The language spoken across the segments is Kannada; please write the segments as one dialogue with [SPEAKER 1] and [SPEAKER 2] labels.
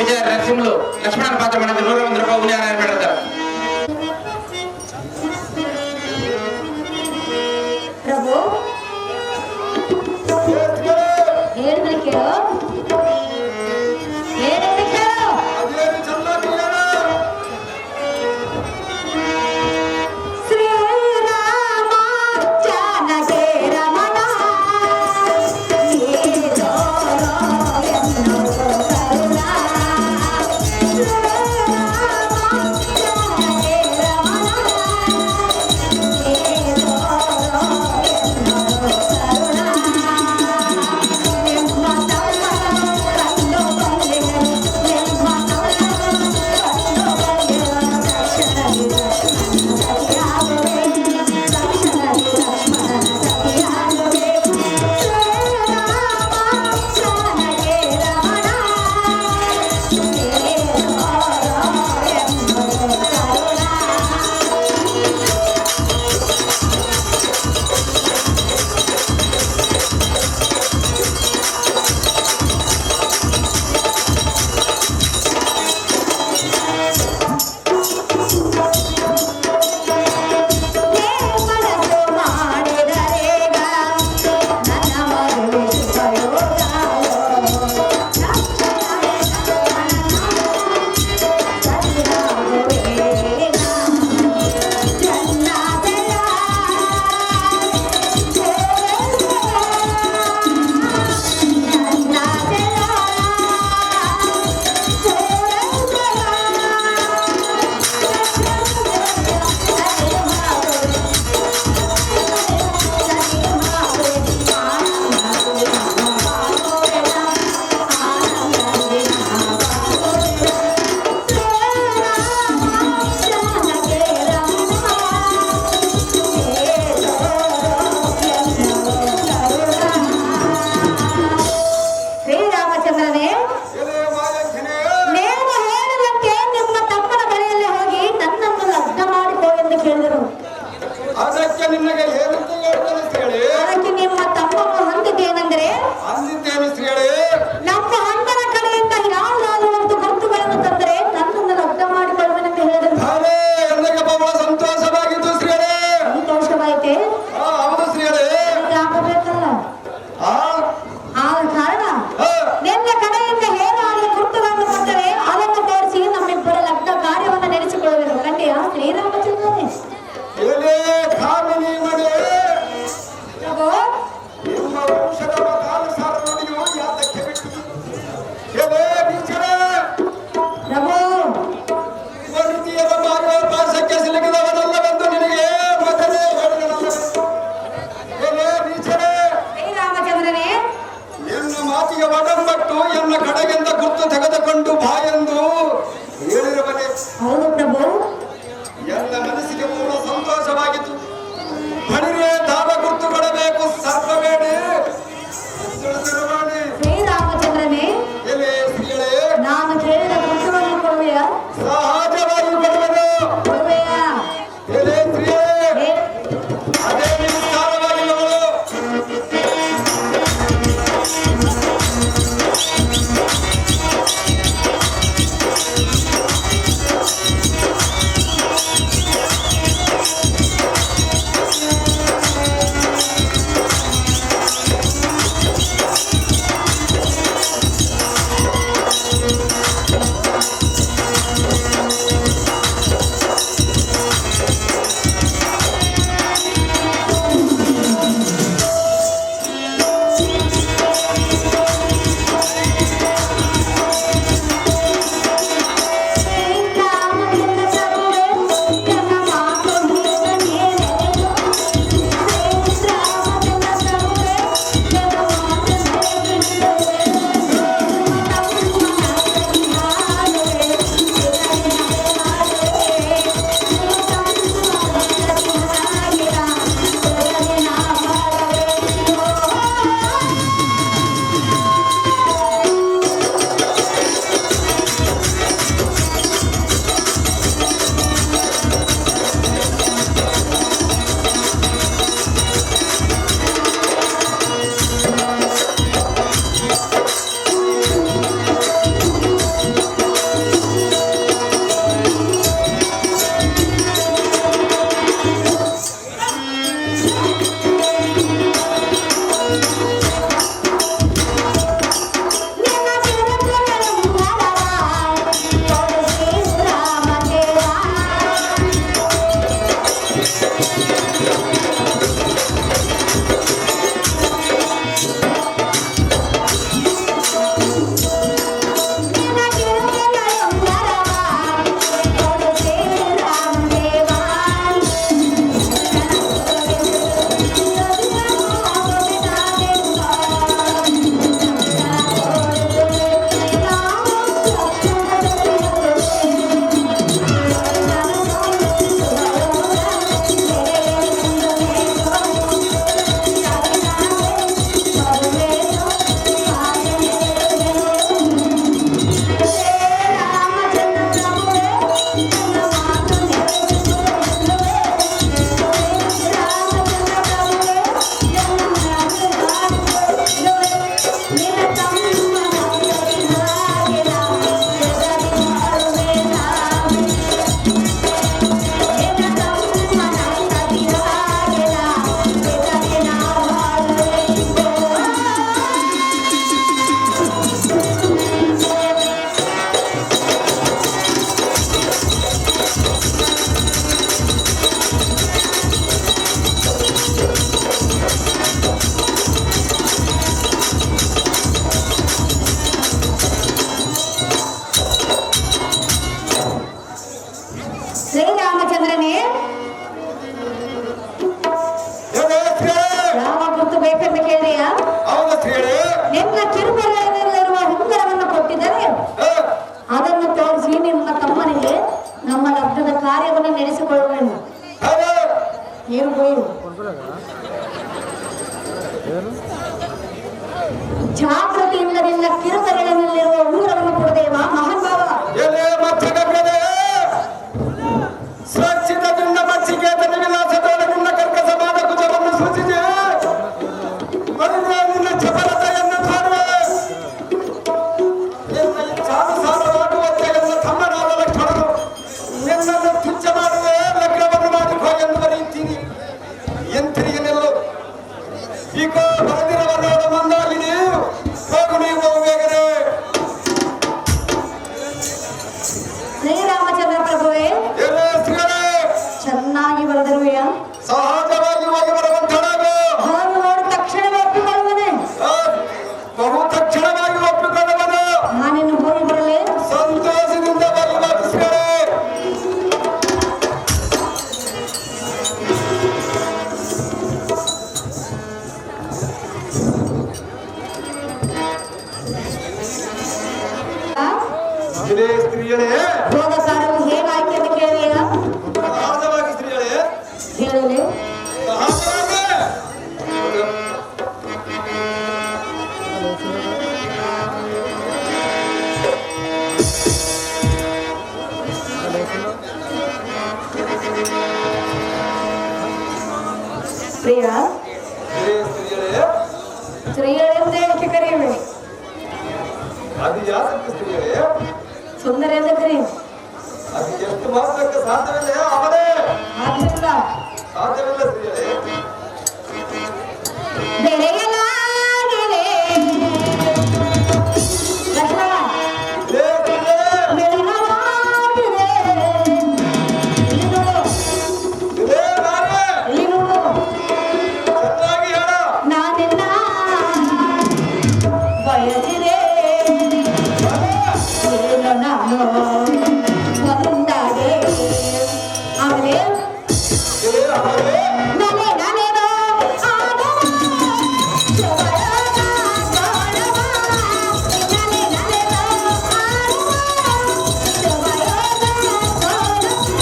[SPEAKER 1] విజయ నరసింహులు లక్ష్మణ పాత్ర మనకు 101 రూపాయలు ఉనియాలని పెడతారు.
[SPEAKER 2] ಪ್ರಭು ಹೇಳಿದ್ರೆ ಕೇಳು ಹೇಳಿದ್ರೆ ಕೇಳು ಶ್ರೀರಾಮ ಜಾನಕಿ ರಮಣ ಕಾರಣ ನಿನ್ನ ಕಡೆಯಿಂದ ಹೇಗಾಗಲಿ ಗುರುತು
[SPEAKER 3] ಎಲೆ ಸ್ತ್ರೀಯರೇ,
[SPEAKER 2] ಹೋದ ಸಾರವು ಹೇಗಾಯ್ತು ಅಂತ ಕೇಳಿಯ
[SPEAKER 3] ಸಹಜವಾಗಿ ಸ್ತ್ರೀಯರೇ,
[SPEAKER 2] ಹೇಳಲಿ
[SPEAKER 3] ಸಹಜವಾಗಿ
[SPEAKER 2] ಪ್ರಿಯ
[SPEAKER 3] ಎಲೆ ಸ್ತ್ರೀಯರೇ,
[SPEAKER 2] ಸ್ತ್ರೀಯರೆಂದು ಏಕೆ ಕರೆಯುವೆ
[SPEAKER 3] ಅದು ಯಾತಕ್ಕೆ ಸ್ತ್ರೀಯರೇ?
[SPEAKER 2] ಸುಂದರ ಎಂದು ಕರೆಯುವೆ
[SPEAKER 3] ಅದು ಎಷ್ಟು ಮಾತ್ರಕ್ಕೆ ಸಾಧ್ಯವಿಲ್ಲ ಅವರೇ
[SPEAKER 2] ಆದ್ರಿಂದ
[SPEAKER 3] ಸಾಧ್ಯವಿಲ್ಲ ಸ್ತ್ರೀಯರೇ.
[SPEAKER 2] ಬೆಳೆಯಲಾಗಿದೆ ಲಕ್ಷ್ಮಣ
[SPEAKER 3] ಎಲೆ ಸ್ತ್ರೀಯರೇ,
[SPEAKER 2] ಬೆಳೆಯಲಾಗಿದೆ ಇಲ್ಲಿ ನೋಡು
[SPEAKER 3] ಎಲೆ ನಾರೇ,
[SPEAKER 2] ಇಲ್ಲಿ ನೋಡು
[SPEAKER 3] ಚೆನ್ನಾಗಿ ಹೇಳು.
[SPEAKER 2] ನಾನಿನ್ನ ಬಯಸಿದೆ ಏನು ನಾನು ಒಂದಾಗೆ ಆಮೇಲೆ
[SPEAKER 3] ಎಲೆ ಅವರೇ,
[SPEAKER 2] ನಾನೇ ನಾನೇನೋ ಆಡುವ ಶುಭಯೋಗ ಗೋಳವ. ನಾನೇ ನಾನೇನೋ ಆಡುವ ಶುಭಯೋಗ ಗೋಳವ.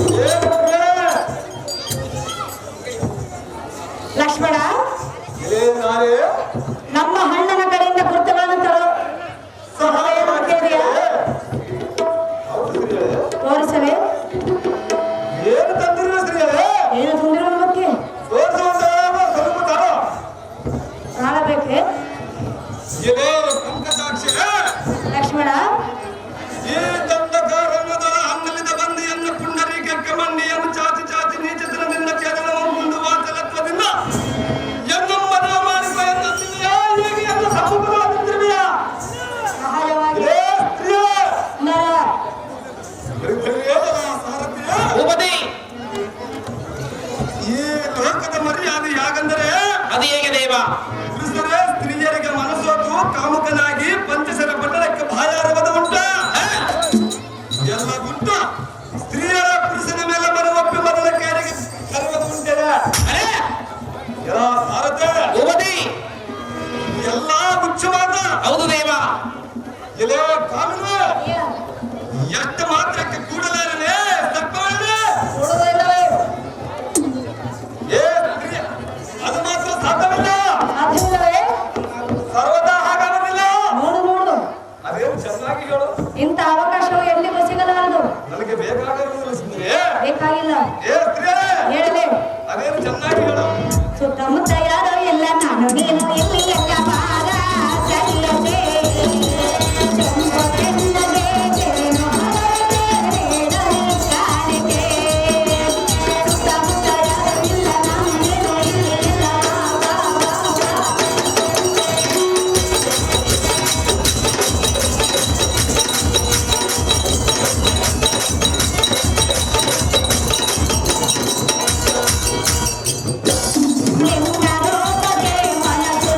[SPEAKER 3] ಎಲೆ ಸ್ತ್ರೀಯರೇ,
[SPEAKER 2] ಲಕ್ಷ್ಮಣ
[SPEAKER 3] ಎಲೆ ನಾರೇ,
[SPEAKER 2] ನಮ್ಮ ಅಣ್ಣನ ಕಡೆಯಿಂದ ಗುರುತುಗಳನ್ನು ತರೋ
[SPEAKER 3] ಸಹಾಯವಾಗಿ
[SPEAKER 2] ಕೇಳಿಯಾ?
[SPEAKER 3] ಹೌದು ಸ್ತ್ರೀಯರೇ.
[SPEAKER 2] ತೋರಿಸಲೇ
[SPEAKER 3] ಏನು ತಂದಿರುವ ಸ್ತ್ರೀಯರೇ?
[SPEAKER 2] ಏನು ತುಂಬಿರುವ ಬಗ್ಗೆ
[SPEAKER 3] ತೋರಿಸುವಂತಹ ಸ್ವಲ್ಪ ತಾಳು.
[SPEAKER 2] ಕಾಣಬೇಕೆ
[SPEAKER 3] ಎಲೆ ಪಂಕಜಾಕ್ಷರೇ,
[SPEAKER 2] ಲಕ್ಷ್ಮಣ
[SPEAKER 3] ಈ ದಂಡಕಾರಣ್ಯದ ಹನ್ನಲಿದ ಬಂದಿಯನ್ನು ಪುಂಡರೀಕಕ್ಕೆ ಮಂಡಿಯನ್ನು ಚಾಚಿ ಚಾಚಿ ನೀಚತನದಿಂದ ಚೇತನವನ್ನು ಮುಂದುವಾಚಲತ್ವದಿಂದ ಎಂದು ಮದುವೆ ಮಾಡಿಕೊ ಎನ್ನುತ್ತಿದೆಯಾ? ಹೇಗೆ ಎಂದು ಸಮ್ಮುಖವಾಗಿದ್ದಿರುವೆಯಾ?
[SPEAKER 2] ಸಹಾಯವಾಗಿ
[SPEAKER 3] ಎಲೆ ಸ್ತ್ರೀಯೇ,
[SPEAKER 2] ನರ
[SPEAKER 3] ಬರಿಬರಿಯಾದ ಸಾರಥಿಯೇ,
[SPEAKER 1] ಭೂಪತಿ
[SPEAKER 3] ಈ ಲೋಕದ ಮರ್ಯಾದೆ ಯಾಗಂದರೆ
[SPEAKER 1] ಅದು ಹೇಗೆ ದೇವ?
[SPEAKER 3] ಪುರುಷರೇ ಸ್ತ್ರೀಯರಿಗೆ ಮನಸ್ಸೋತು ಕಾಮುಕನಾಗಿ ಪಂಚಶರ ಪಟ್ಟಣಕ್ಕೆ ಬಾಯಾರವದ ಉಂಟ ಎಲ್ಲ ಉಂಟ. ಸ್ತ್ರೀಯರ ಪುರುಷನ ಮೇಲೆ ಮನವೊಪ್ಪಿ ಮೊದಲ ಕೇರಿಗೆ ಕರೆಯುವುದು ಉಂಟೇನೆ.
[SPEAKER 1] ಅರೆ
[SPEAKER 3] ಎಲ್ಲ ಸಾರಥೆ,
[SPEAKER 1] ಭೂಪತಿ
[SPEAKER 3] ಎಲ್ಲ ಹುಚ್ಚುವಾದ
[SPEAKER 1] ಹೌದು ದೇವ.
[SPEAKER 3] ಎಲೆ ಕಾಮಿನ ಎಷ್ಟು ಮಾತ್ರಕ್ಕೆ ಕೂಡಲಾರನೆ ಸರ್ಪವನ್ನೇ
[SPEAKER 2] ಕೊಡುವುದಿಲ್ಲವೇ
[SPEAKER 3] ಏ ಸ್ತ್ರೀಯ ಅದು ಮಾತ್ರ ಸಾಧ್ಯವಿಲ್ಲ,
[SPEAKER 2] ಸಾಧ್ಯವಿಲ್ಲವೇ
[SPEAKER 3] ಸರ್ವದಾ ಹಾಗಾಗಲಿಲ್ಲ.
[SPEAKER 2] ನೋಡು ನೋಡು
[SPEAKER 3] ಅದೇನು ಚೆನ್ನಾಗಿ ಹೇಳು.
[SPEAKER 2] ಇಂಥ ಅವಕಾಶವು ಎಲ್ಲಿಗೂ ಸಿಗಲಾರದು
[SPEAKER 3] ನನಗೆ ಬೇಕಾಗಿರುವುದು ಸುಂದರಿ.
[SPEAKER 2] ಬೇಕಾಗಿಲ್ಲ
[SPEAKER 3] ಏ ಸ್ತ್ರೀಯರೇ,
[SPEAKER 2] ಹೇಳಲೇ
[SPEAKER 3] ಅದೇನು ಚೆನ್ನಾಗಿ ಹೇಳು.
[SPEAKER 2] ಸುತ್ತಮುತ್ತ ಯಾರೋ ಇಲ್ಲ ನಾನು ನೀನು ಇಲ್ಲಿ ಎಲ್ಲ ಭಾಗ ಸರಿಯದೆ ಚಂಪಕೆನ್ನಗೆ ಜೇನು ಹೊರಗೆ ರೇಡನೆ ಕಾಣಿಕೆ. ಸುತ್ತಮುತ್ತ ಯಾರೋ ಇಲ್ಲ ನಾನು ನೀನು ಇಲ್ಲಿ ಎಲ್ಲ ಭಾಗ. ನಿನ್ನ ರೂಪಕ್ಕೆ ಮನಸ್ಸು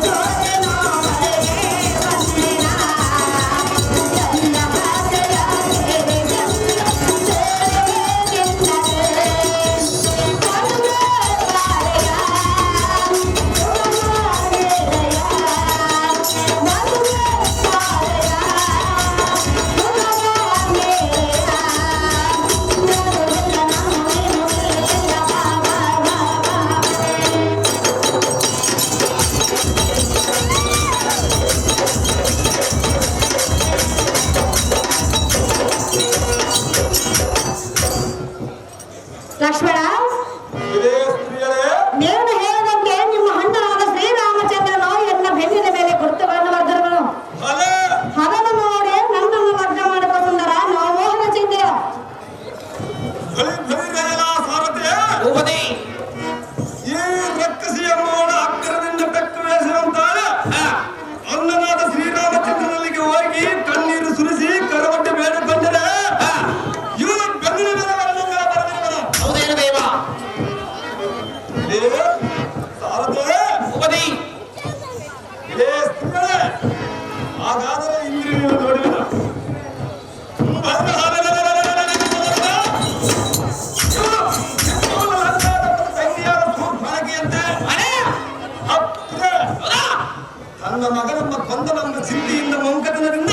[SPEAKER 3] ತನ್ನ ಮಗನಮ್ಮ ಕೊಂದ ನಮ್ಮ ಸಿದ್ಧಿಯಿಂದ ಮಂಕತನದಿಂದ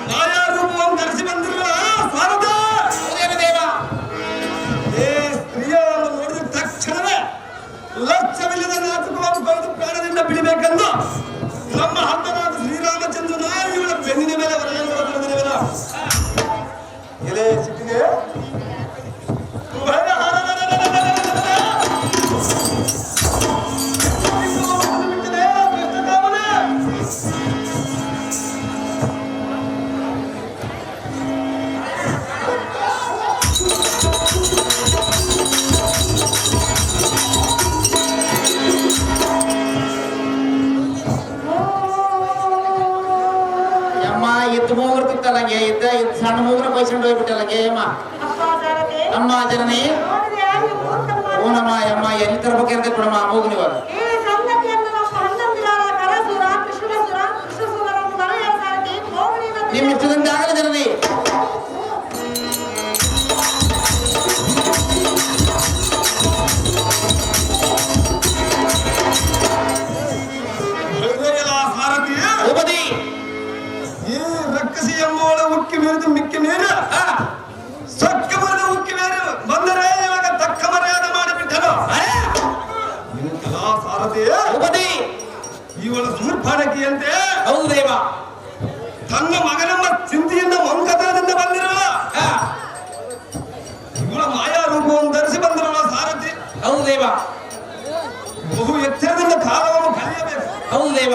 [SPEAKER 3] ಮಾಯಾರೂಪವನ್ನು ಧರಿಸಿ ಬಂದಿರುವ ಸಾರದ
[SPEAKER 1] ದೇವ
[SPEAKER 3] ಏ ಸ್ತ್ರೀಯರನ್ನು ನೋಡಿದ ತಕ್ಷಣವೇ ಲಕ್ಷ್ಯವಿಲ್ಲದ ನಾಟಕವನ್ನು ಬರೆದು ಪ್ರಾಣದಿಂದ ಬಿಡಬೇಕೆಂದು ನಮ್ಮ ಹಂತನಾದ ಶ್ರೀರಾಮಚಂದ್ರನ ಇವಳ ಬೆನ್ನಿನ ಮೇಲೆ ಬರೆದಿಲ್ಲ ಎಲೆ ಸಿಟ್ಟಿಗೆ
[SPEAKER 1] ಎತ್ತು ಮೂಗುರ್ತಿತ್ತಲ್ಲ ಇದ್ದ ಸಣ್ಣ ಮೂಗುರ ಬೈಸ್ಕೊಂಡು ಹೋಗ್ಬಿಟ್ಟಲ್ಲ ಅಮ್ಮ
[SPEAKER 2] ಅಪ್ಪ ಸಾರಥಿ
[SPEAKER 1] ಅಮ್ಮ ಜನನಿ
[SPEAKER 2] ನೋಡಿದ್ಯಾ ಈ ಮೂರ್ತಮ್ಮ?
[SPEAKER 1] ಹೂನಮ್ಮ ಅಮ್ಮ ಎಲ್ಲಿ ತರ್ಬೇಕಂತ ಬಿಡಮ್ಮ ಮೂಗು ನೀವು
[SPEAKER 2] ಈ ಸಂಗತಿಯನ್ನು ನಮ್ಮ ಹನ್ನೊಂದಿಗಾರ ಕರಸೂರ ಕೃಷ್ಣಸೂರನ್ನು ಬರೆಯುವ ಸಾರಥಿ ಮೋಹಿನಿನ
[SPEAKER 1] ನಿಮ್ ಇಷ್ಟದಿಂದ ಆಗಲ್ಲ ಜನನಿ
[SPEAKER 3] ಸಾರಥಿ
[SPEAKER 1] ಉಪದಿ
[SPEAKER 3] ಈ ರಕ್ಕಸಿ ಎಂಬುವಳ ಉಕ್ಕಿ ಮೇರಿದು ಮಿಕ್ಕಿ ಮೇರೆ ಸೊಕ್ಕ ಬರೆದ ಉಕ್ಕಿ ಮೇರೆ ಬಂದರೆ ಇವಾಗ ತಕ್ಕ ಮರ್ಯಾದೆ ಮಾಡಿಬಿಟ್ಟನು ಇಂತಹ ಸಾರಥಿ
[SPEAKER 1] ಉಪದಿ
[SPEAKER 3] ಇವಳ ಸೂರ್ಪಾನಕಿಯಂತೆ
[SPEAKER 1] ಹೌದು ದೇವ
[SPEAKER 3] ತನ್ನ ಮಗನಮ್ಮ ಚಿಂತೆಯಿಂದ ಮಂಕತನದಿಂದ ಬಂದಿರುವ ಇವಳ ಮಾಯಾ ರೂಪವನ್ನು ಧರಿಸಿ ಬಂದಿರುವ ಸಾರಥಿ
[SPEAKER 1] ಹೌದು ದೇವ
[SPEAKER 3] ಬಹು ಎಚ್ಚರದಿಂದ ಕಾಲವನ್ನು ಕಲಿಯಬೇಕು
[SPEAKER 1] ಹೌದು ದೇವ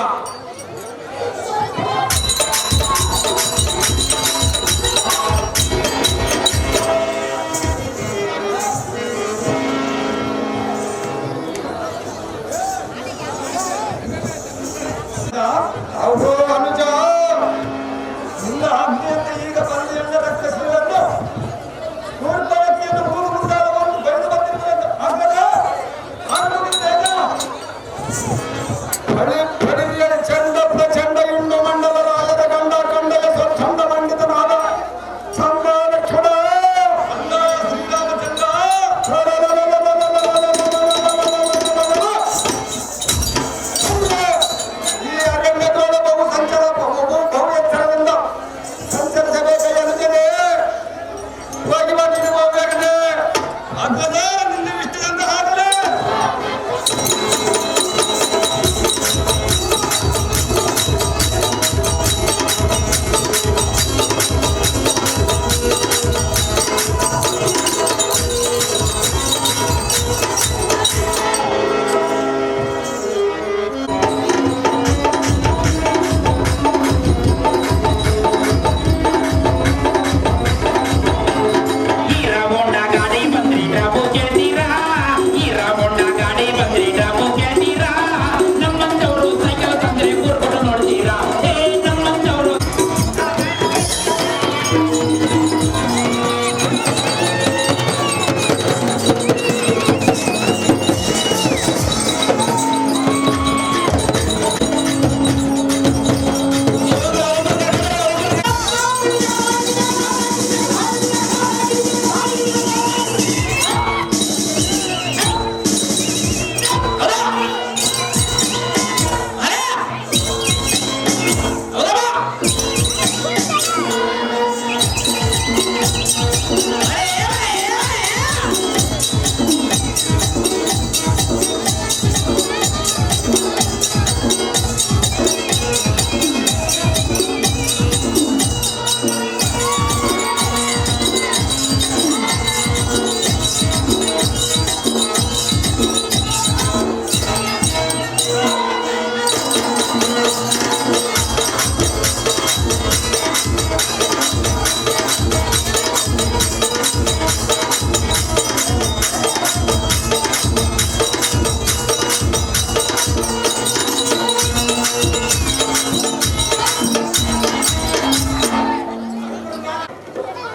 [SPEAKER 3] ಹೌದು ಅನುಜ ನಿನ್ನ ಆಜ್ಞೆಯಂತೆ ಈಗ ಬಂದು ಎಲ್ಲ ರಕ್ಕಸಿಗಳನ್ನು ಸೂರ್ಪಾನಕಿಯನ್ನು ಮೂರು ಮುಂದಾಳವನ್ನು ಬರೆದು ಬಂದಿರುವುದನ್ನು ಪಡಿರಿಯಡೆ ಚಂಡ ಪ್ರಚಂಡ ಇಂಡು ಮಂಡಲ ರಾಜದ ಗಂಡ ಕಂಡಲ ಸ್ವಚ್ಛಂದ ಮಂಡಿತನಾದ ಸಂಭಾಲಕ್ಷಣ ಅಲ್ಲ ಶ್ರೀರಾಮಚಂದ್ರ ಈ ಅರಣ್ಯದೊಳ ಬಹು ಸಂಚಾರ ಬಹು ಎಚ್ಚರದಿಂದ ಸಂಚರಿಸಬೇಕಾಗಿದೆ ಹೋಗಿ ಬಂದಿದ್ದು ಹೋಗ್ಬೇಕಂದ್ರೆ ಅಗ್ಗದ ನಿನ್ನ ಇಷ್ಟದಂತ ಆಗಲೇ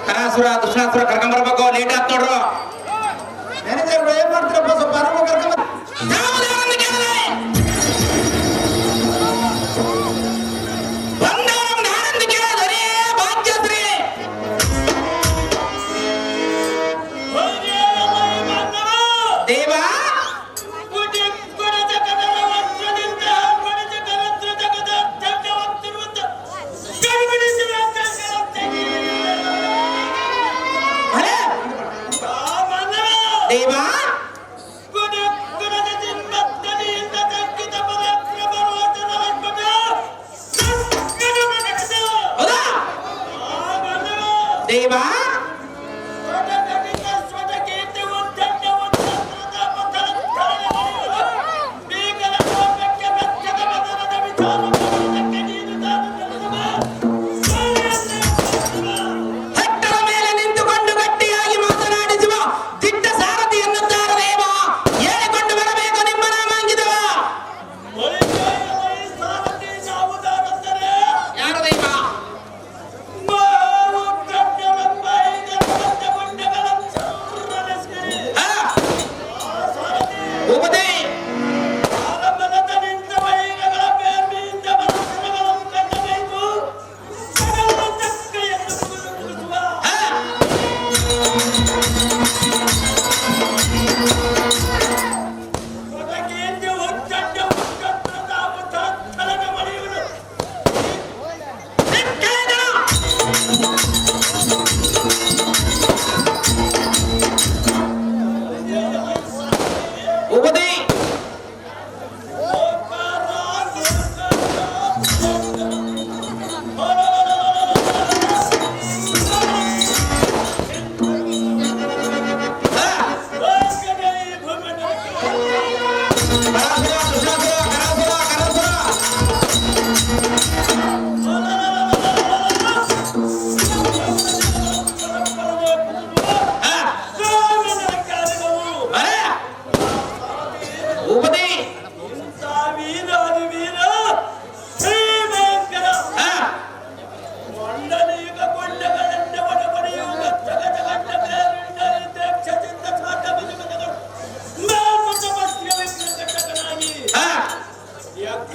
[SPEAKER 1] ಕರಾಸುರ ದುಷ್ಟಾಸುರ ಕರ್ಕೊಂಬರ್ಬೇಕು ಲೇಟ್ ಆತ್ ನೋಡ್ರು ಮ್ಯಾನೇಜರ್ ಏನ್ ಮಾಡ್ತೀರಪ್ಪ ಸ್ವಲ್ಪ ಆರಾಮ ಕರ್ಕೊಂಬ ದೇವ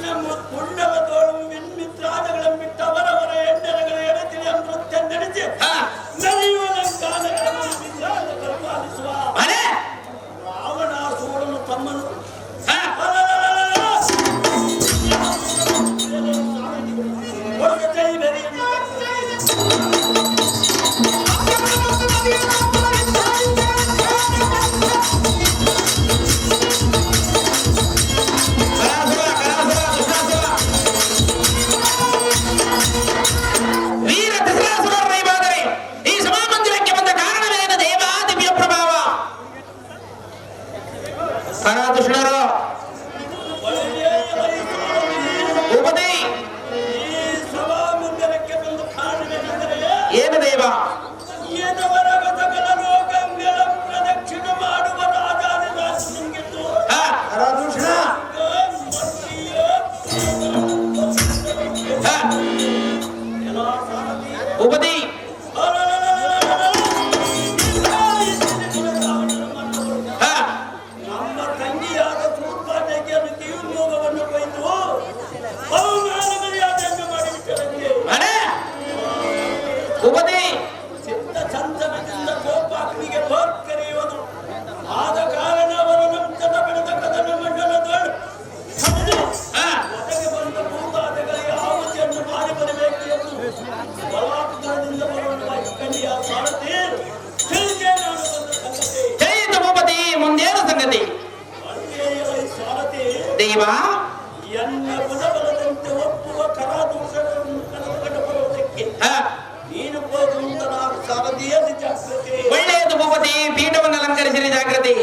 [SPEAKER 4] ನಮ್ಮ ಪುಂಡವತೋಳು ಮಿತ್ರಾದಗಳನ್ನು ಬಿಟ್ಟು ಅವರವರ ಹೆಣ್ಣರಗಳ ಎಡತಿಯ ನೃತ್ಯ ನಡೆಸಿ ನಡೆಯುವ ಕಾಲಗಳನ್ನು ವಿದ್ಯಾರ್ಥಿಗಳು ಪಾಲಿಸುವ ರಾವಣಾಸುರನು ತಮ್ಮನು
[SPEAKER 1] ಏನು ದೇವ
[SPEAKER 4] ಪ್ರದಕ್ಷಿಣ ಮಾಡುವ ರಾಜಾದಿರಾಜನಿಗಿದ್ದು
[SPEAKER 1] ಉಪದಿ
[SPEAKER 4] ನಮ್ಮ ತಂಗಿಯಾದ ಸೂರ್ಪಾಟೆಯನ್ನು ಕಿವಿಮೋಗವನ್ನು ಕೊಯ್ದು ಬಹುಮಾನಮರ್ಯಾದೆಯನ್ನು ಮಾಡಿಬಿಟ್ಟರಂತೆ
[SPEAKER 1] ಉಪದಿ
[SPEAKER 4] ಚಿತ್ತ ಚಂದನದಿಂದ ಗೋಪಾಗ್ನಿಗೆ ಭೋರ್ಕರೆಯುವುದು ಆದ ಕಾರಣ ಅವರು ನಂತರ ಬೆಳೆದ ಕದನ ಮಂಡಲದೊಳು ಒದಗಿ ಬಂದ ಭೂತಾದಗಳಿಗೆ ಆಹುತಿಯನ್ನು ಮಾಡಿ ಬರಬೇಕು ಎಂದು ಬಲಾತ್ಕಾರದಿಂದ ಬರುವ ಕಲಿಯ ಸಾರಥಿ ತಿಳಿಗೆ ನಾನು ಬಂದ ಸಂಗತಿ
[SPEAKER 1] ಜಯಿತ ಭೂಪತಿ ಮುಂದೇನು ಸಂಗತಿ
[SPEAKER 4] ಅಲ್ಲಿಯೇ ಸಾರಥಿ
[SPEAKER 1] ದೇವ
[SPEAKER 4] ಎನ್ನ ಗುಣಬಲದಂತೆ ಒಪ್ಪುವ ಕರಾದೋಷಗಳನ್ನು ಕಳೆದುಕೊಂಡು ಬರುವುದಕ್ಕೆ ನೀನು ಹೋಗುವಂತ ನಾನು ಸಾರಥಿಯಲ್ಲಿ ಜಾಗೃತಿ
[SPEAKER 1] ಒಳ್ಳೆಯದು ಭೂಪತಿ ಪೀಠವನ್ನು ಅಲಂಕರಿಸಿರಿ ಜಾಗೃತಿ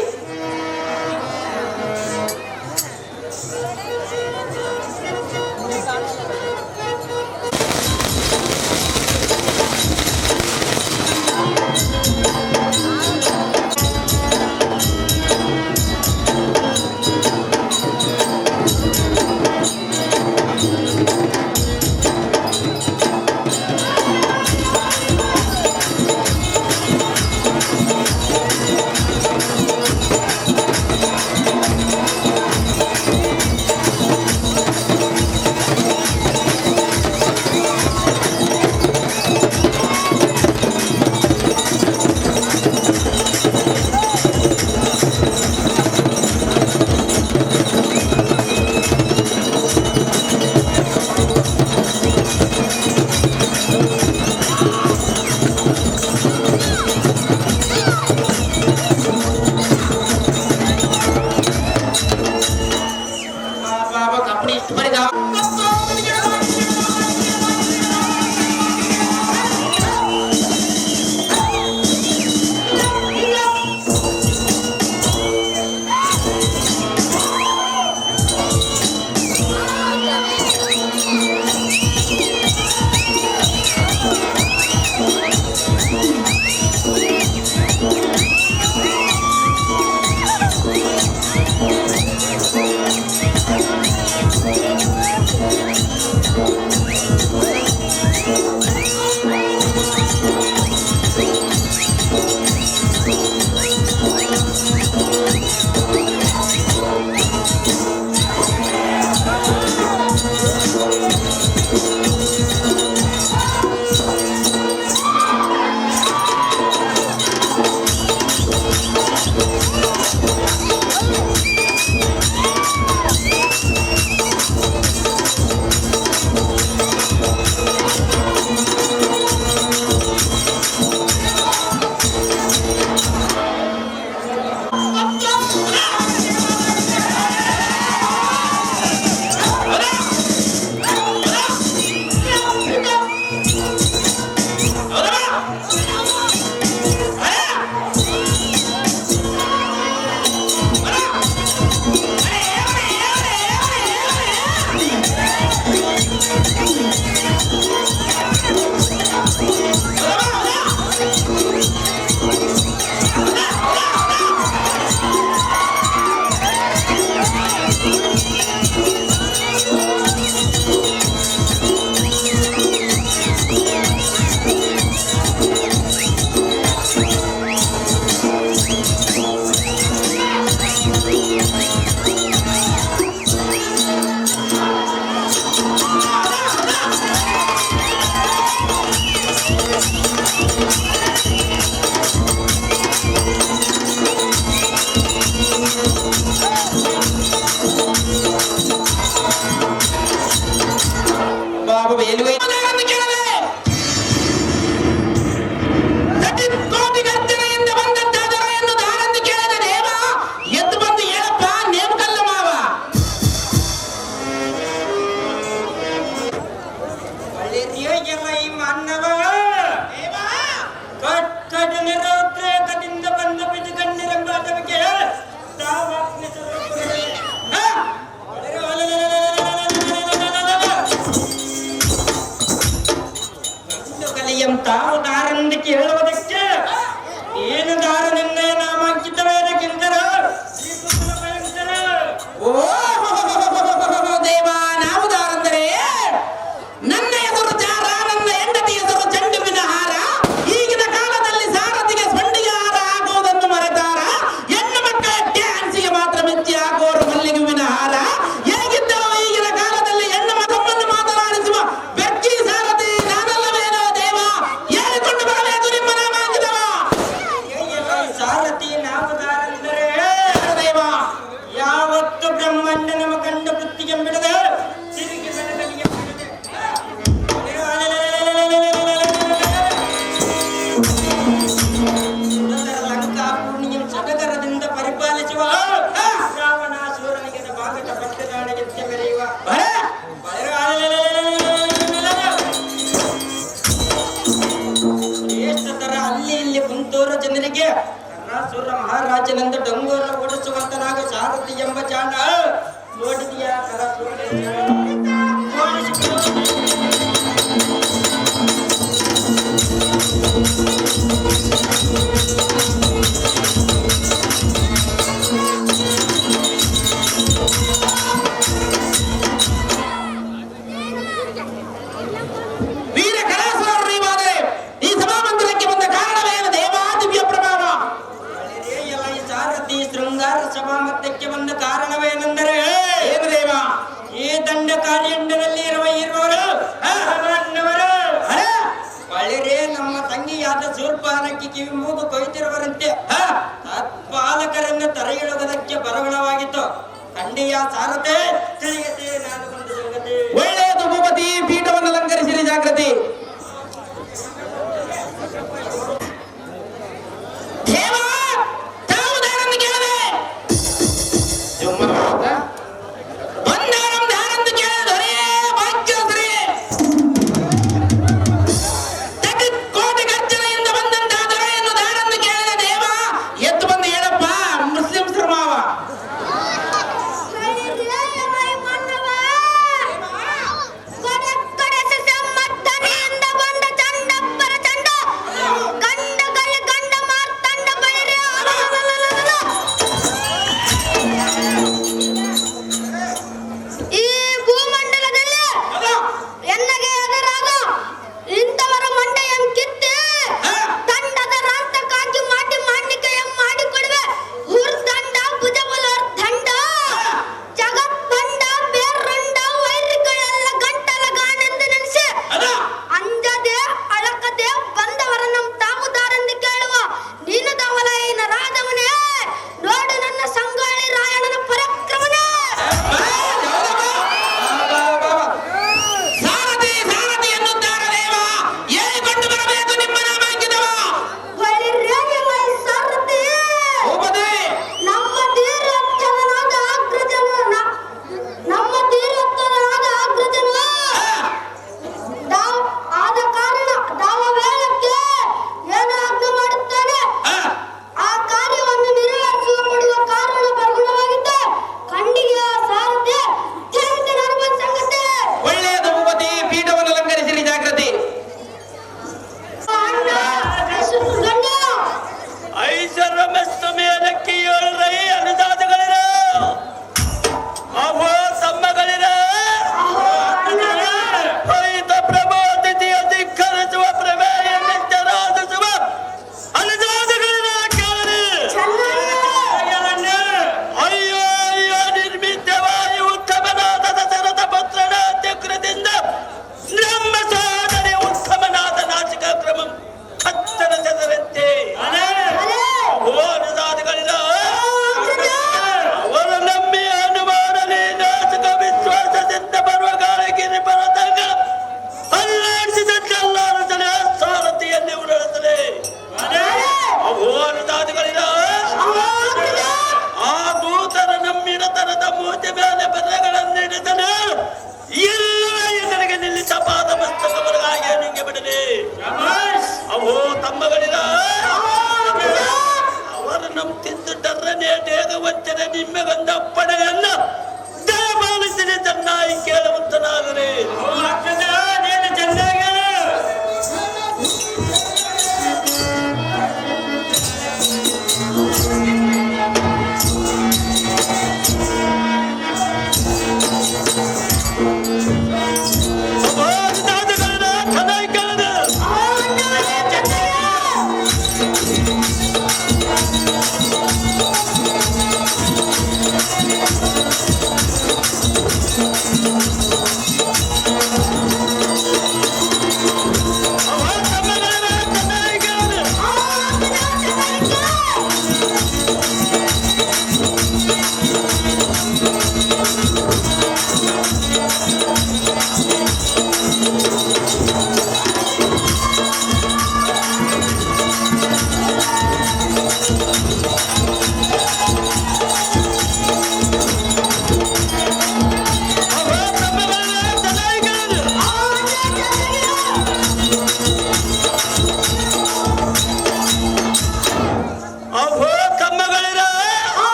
[SPEAKER 1] ಕಪ್ಪಡಿ ಇಷ್ಟು ಬರಿದ
[SPEAKER 5] ತಾವು ದಾರೆಂದು ಕೇಳುವುದಕ್ಕೆ ಏನು ದಾರ ನಿರ್ಣಯ ನಾಮಾಂಕಿತ ವೇದಕ್ಕಿಂತರ
[SPEAKER 1] ಓ ದೇವ, ನಾವು ದಾರಂದರೆ ನನ್ನ ಹೆಸರು ಚಾರ, ನನ್ನ ಹೆಂಡತಿ ಹೆಸರು ಚೆಂಡುವಿನ ಹಾರ. ಈಗಿನ ಕಾಲದಲ್ಲಿ ಸಾರಥಿಗೆ ಸೊಂಡಿಗೆ ಹಾರ ಹಾಕುವುದನ್ನು ಮರೆತಾರ. ಹೆಣ್ಣು ಮಕ್ಕಳ ಡ್ಯಾನ್ಸಿಗೆ ಮಾತ್ರ ಮೆಚ್ಚಿ ಹಾಕುವರು ಮಲ್ಲಿಗೆವಿನ ಹಾರ. ಹೇಗಿದ್ದರೋ ಈಗಿನ ಕಾಲದಲ್ಲಿ ಹೆಣ್ಣು ಮಕ್ಕಳನ್ನು ಮಾತನಾಡಿಸುವ ಬೆಕ್ಕಿ ಸಾರಥಿ ನಾನಲ್ಲವೇನೋ ದೇವ, ಹೇಳಿಕೊಂಡು ಬರಬೇಕು ನಿಮ್ಮ ನಾಮಾಂಕಿತವ.
[SPEAKER 5] ಸಾರಥಿ ನಾವು ದಾರೆಂದರೆ
[SPEAKER 1] ದೇವ,
[SPEAKER 5] ಯಾವತ್ತು ಬ್ರಹ್ಮಾಂಡ ನಮ್ಮ ಕಂಡ ವೃತ್ತಿಗೆ ಬಿಡದೆ ತಿರುಗಿ ಬೆಳಕಲಿಗೆ ಬಿಡದೆ ಸುರದರ ಲಂಕಾ ಪೂರ್ಣಿಯಂ ಸಡಗರದಿಂದ ಪರಿಪಾಲಿಸುವ ರಾವಣಾಸುರನಿಗೆ ಬಾಗಟ ಪಟ್ಟದಾಣೆಗೆತ್ತೆ ಮೆರೆಯುವ ಶ್ರೇಷ್ಠತರ ಅಲ್ಲಿ ಇಲ್ಲಿ ಕುಂತೂರ ಜನರಿಗೆ ಕರ್ಣಾಸುರ ಮಹಾರಾಜನಿಂದ ಡಂಗೋರ ಓಡಿಸುವಂತನಾಗ ಸಾರಥಿ ಎಂಬ ಜಾಣ ನೋಡಿದೆಯಾ
[SPEAKER 1] ವೀರ ಕಲಾಸುರರು ನೀವಾದರೆ ಈ ಸಭಾಮಂದಿರಕ್ಕೆ ಬಂದ ಕಾರಣವೇನು ದೇವ? ದಿವ್ಯ ಪ್ರಭಾವ.
[SPEAKER 5] ಈ ಸಾರಥಿ ಶೃಂಗಾರ ಸಭಾ ಮಧ್ಯಕ್ಕೆ ಬಂದ ಕಾರಣವೇನೆಂದರೆ
[SPEAKER 1] ಏನು ದೇವ?
[SPEAKER 5] ಈ ದಂಡಕಾರ್ಯಂಡದಲ್ಲಿ ಇರುವವರು ಬಳಿರೇ ನಮ್ಮ ತಂಗಿಯಾದ ಶೂರ್ಪಾನಕ್ಕೆ ಕಿವಿ ಮೂಗು ಕೊಯ್ತಿರುವರಂತೆ ತತ್ಪಾಲಕರನ್ನು ತರೆಯಿಳುವುದಕ್ಕೆ ಬರಗುಣವಾಗಿತ್ತು. ಖಂಡಿಯ ಸಾರಥೆ ತಿಳಿಯತೆ ನಾನು ಒಂದು ಸಂಗತಿ.
[SPEAKER 1] ಒಳ್ಳೆಯದು ಭೂಪತಿ, ಪೀಠವನ್ನು ಅಲಂಕರಿಸಿರಿ ಜಾಗೃತಿ. ದೇವ, ತಾವು ದಾರನ್ನು ಕೇಳದೆ ಬಂದಾರಂ ದಾರನ್ನು ಕೇಳಿದರೆ ಭಾಗ್ಯಶ್ರೀ ಕೋಟಿ ಗರ್ಜನೆಯಿಂದ ಬಂದಂತಹ ದೊರೆಯನ್ನು ದಾರನ್ನು ಕೇಳಿದ ದೇವ. ಎದ್ದು ಬಂದು ಹೇಳಪ್ಪ, ಮುಸ್ಲಿಂ ಮಾವ.
[SPEAKER 2] ಮಣ್ಣು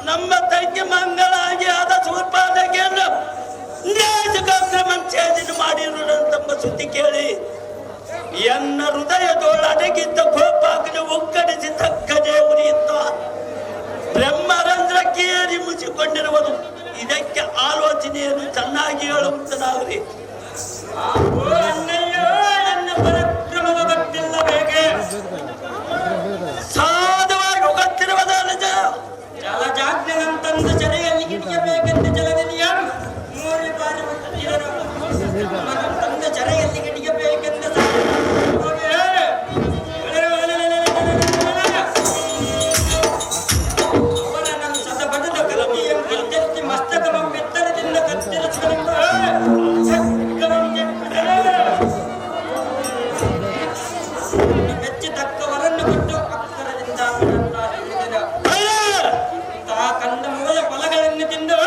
[SPEAKER 4] ನಮ್ಮ ತಂಗಿ ಮಂಗಳಾಗಿ ಆದ ಸೂರ್ಪಾದಕಿಯನ್ನು ಛೇದನ ಮಾಡಿರುವಂತೆಂಬ ಸುದ್ದಿ ಕೇಳಿ ಎನ್ನ ಹೃದಯದೋಳು ಅಡಗಿದ್ದ ಕೋಪಾಗ್ನಿ ಒಗ್ಗಡಿಸಿ ತಕ್ಕನೆ ಉರಿಯುತ್ತ ಬ್ರಹ್ಮರಂಧ್ರಕ್ಕೆ ಏರಿ ಮುಚ್ಚಿಕೊಂಡಿರುವುದು. ಇದಕ್ಕೆ ಆಲೋಚನೆಯನ್ನು ಚೆನ್ನಾಗಿ ಹೇಳುವಂತನಾಗಲಿ. ನನ್ನ ಪರಕ್ರಮದ ಗೊತ್ತಿಲ್ಲ ಬೇಕೆ ಸಾಧುವಾಗಿ ಗೊತ್ತಿರುವುದ ನಿಜ. ಜಲಜಾಜ್ಞೆನಂತಂದು ಜರೆಯಲ್ಲಿ ಗಿಡಿಯಬೇಕೆಂದು ಜಲದಲ್ಲಿಯ 3 ಬಾರಿ ತಂದ ಜರೆಯಲ್ಲಿ ಗಿಡಿಯಬೇಕೆಂದು ಮೆಚ್ಚಿ ತಕ್ಕವರನ್ನು ಕೊಟ್ಟು ಅಕ್ಷರದಿಂದ ಕಂದ ಮೂಲ ಫಲಗಳನ್ನು ತಿಂದು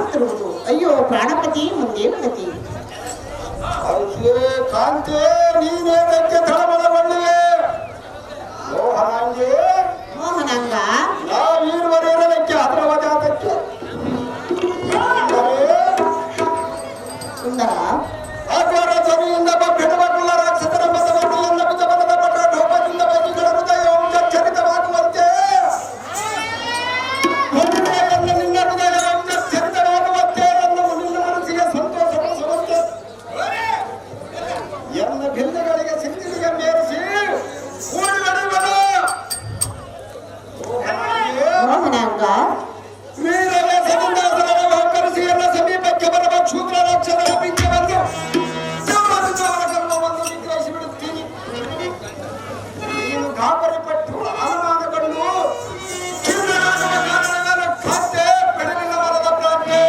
[SPEAKER 2] ಭಯವಾಗುತ್ತಿರುವುದು. ಅಯ್ಯೋ ಪ್ರಾಣಪತಿ, ಮುಂದೇನು ಗತಿ?
[SPEAKER 3] ಕಾಂತೆ ನೀನೇನಕ್ಕೆ ತಳಮಳಗೊಂಡಿವೆ? ಮೋಹನಾಂಗೆ
[SPEAKER 2] ಮೋಹನಾಂಗ
[SPEAKER 3] ನಾವೀರ್ವರೇನಕ್ಕೆ ಅದ್ರವಜಾತಕ್ಕೆ
[SPEAKER 2] ಸುಂದರ
[SPEAKER 3] ಅಘೋರ ಧ್ವನಿಯಿಂದ ಬೆಟ್ಟಬಟ್ಟುಳ್ಳ ರಾಕ್ಷಸರ ಮತವನ್ನು ಎಲ್ಲ ಬಿಜಬಲದ ಪಟ್ಟ ಢೋಪದಿಂದ ಬೈಕಿಗಳ ಹೃದಯ ಚರಿತವಾಗುವಂತೆ ಎಲ್ಲ ನಿನ್ನ ಹೃದಯ ಚರಿತವಾಗುವಂತೆ ನನ್ನ ನಿನ್ನ ಮನಸ್ಸಿಗೆ ಸಂತೋಷಪಡಿಸುವಂತೆ ಎಲ್ಲ ಭಿನ್ನಗಳಿಗೆ ಸಿದ್ಧಿಗೆ ಮೇರಿಸಿ ಕೂಡಿ ನಡೆಯುವುದು.
[SPEAKER 2] ಮೋಹನಾಂಗ
[SPEAKER 3] ವೀರವ್ಯಾಸನಿಂದ ಕರೆಸಿ ಎಲ್ಲ ಸಮೀಪಕ್ಕೆ ಬರುವ ಕ್ಷುದ್ರ ರಾಕ್ಷಸರ ಪಿಂಚವನ್ನು ಕರ್ಮವನ್ನು ನಿಗ್ರಹಿಸಿ ಬಿಡುತ್ತೀನಿ. ನೀನು ಗಾಬರಿಪಟ್ಟು ಅನುಮಾನಗೊಂಡು ಚಿನ್ನರಾಗುವ ಕಾರಣವೇನ ಖಾತೆ ಬೆಳಗಿನ ಮರದ ಪ್ರಾಜ್ಞೆ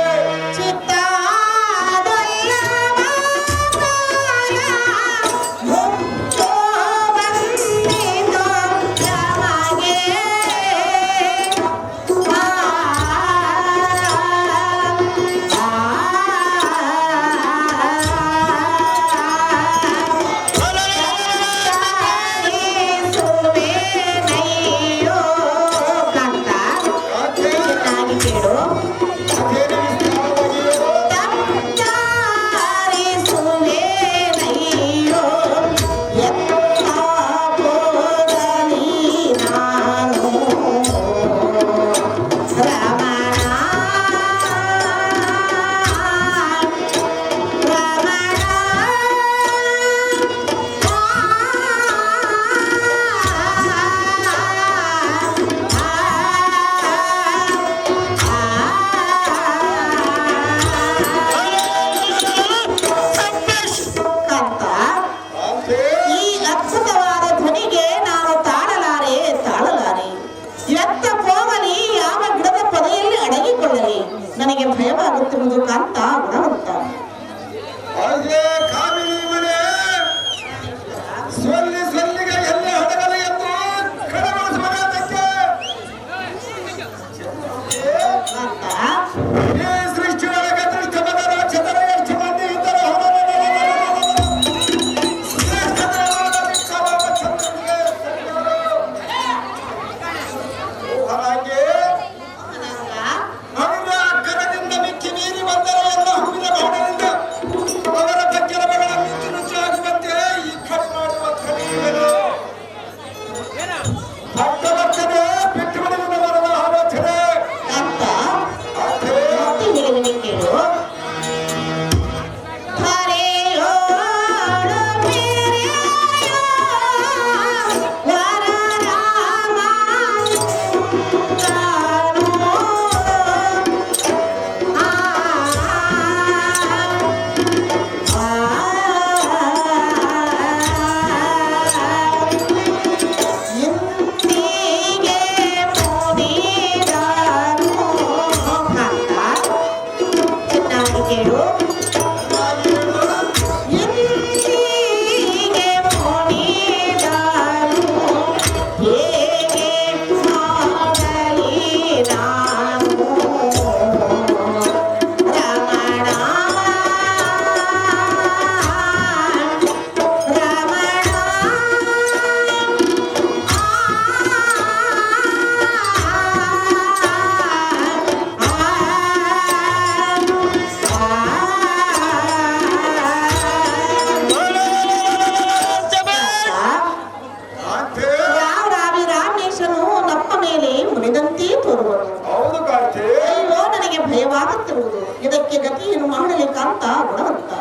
[SPEAKER 2] ನನಗೆ ಭಯವಾಗುತ್ತಿರುವುದು ಕಾಂತ ಗುಣವಂತ.
[SPEAKER 3] ಹಾಗೆ ಕಾಮಿನಿ ಮನೆ ಸೊಲ್ಲಿಗೆ ಎಲ್ಲಿ ಹಡಗಲ ಎಂದು ಕಡಗೊಳಿಸುವುದಕ್ಕೆ
[SPEAKER 2] ಕಾಂತ
[SPEAKER 3] ಈ ಸೃಷ್ಟಿಯೊಳಗೆ ದೃಷ್ಟಪದ ರಾಕ್ಷಸರ ಎಷ್ಟು ಮಂದಿ ಇದ್ದರು ಹಾಗೆ ಅವರ ಅಕ್ಕರದಿಂದ ಮಿಕ್ಕಿ ಮೀರಿ ಬಂದರು ಎಲ್ಲ ಹೂವಿನ ಬಾಣದಿಂದ ಅವರ ಬಗ್ಗೆರ ಮಗಳನ್ನು ನುಚ್ಚಾಗುವಂತೆ ಈ ಕಡೆ ಮಾಡುವ ಕಲಿಯುವರು ಭಕ್ತವರ್ತನೆ ಬಿಟ್ಟು ಬಿಡುವ ಬರುವ ಆಲೋಚನೆ
[SPEAKER 2] ಕಾಂತ ಮತ್ತೆ ಹೇಳಿದನೆ ಕೇಳು. ಭಯವಾಗುತ್ತಿರುವುದು. ಇದಕ್ಕೆ ಗತಿಯನ್ನು ಮಾಡಲಿ ಕಾಂತ ಗುಣವಂತ.